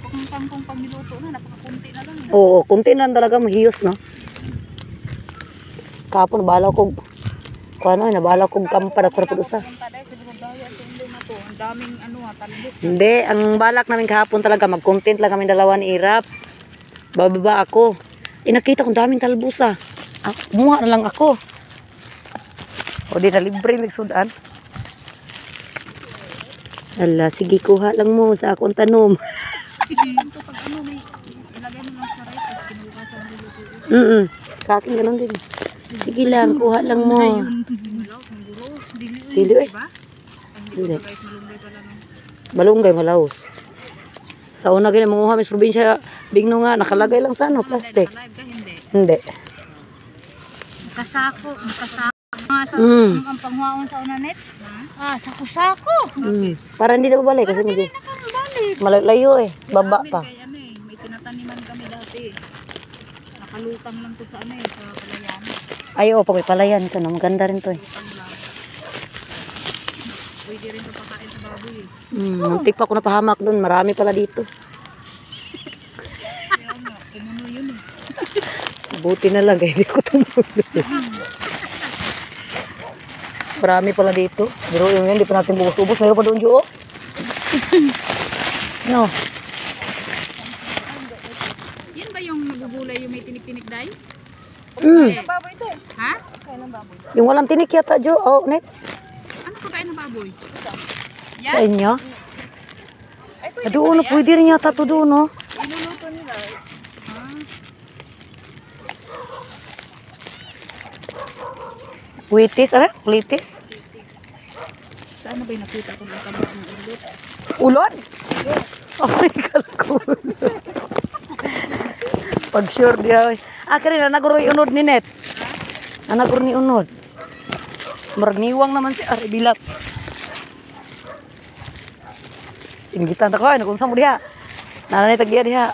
Kung kangkong pag niluto na, napakakunti na lang. Oo, kunti na lang talaga mahiyos, no? Kapon, balaw ko. Kung ano, nabalaw kong kampara ko na sa. Ang daming talbos. Hindi, ang balak namin kahapon talaga, mag-content lang kami dalawa ni Irap. Bababa ako. Nakita kong daming talbusa. Kumuha na lang ako. O di na libre magsudan. Ala, sige kuha lang mo sa akong tanom. Ito pag may ilagay mo lang sa rice, kinuha sa niluluto. Sa akin ganun din. Sige lang, kuha lang mo. Dili eh. Dili. Malunggay, malaos. Sa una ganyan, manguha mis probinsya, bigno nga, nakalagay lang sa plastic. Hindi. Nakasako. Ang panghuaon sa unanet. Sako-sako. Para hindi na babalik kasi medyo malayo eh. Baba pa. May tinataniman kami dati. Nakalutang lang to sa sa palayan. Ay, pag may palayan ito, maganda rin to eh. Pwede rin ito pakain sa baboy eh. Muntik pa ako napahamak doon. Marami pala dito. Kumuno yun eh. Buti na lang, hindi ko tumulo. Marami pala dito. Pero yung yan, hindi pa natin bukas-ubos. Mayroon pa doon, Jo. No. Yan ba yung nagugulay yung may tinik-tinik day? Baboy ito eh. Ha? Kain ng baboy. Yung walang tinik yata, Jo. Net. Ano pagkain ng baboy? Sa inyo? Doon, pwede rin yata ito doon, no? Inuluto nila. Kuitis, kulitis. Saan na ba yung nakita ko ng kamot ng ulot? Ulon? Oh my God, cool. Pag sure diya. Kaya naguro yung unod ni Net. Naguro ni unod. Maragniwang naman si Ari Bilat. Singgitan ta ko, kung saan mo diha. Nanay tagya diha.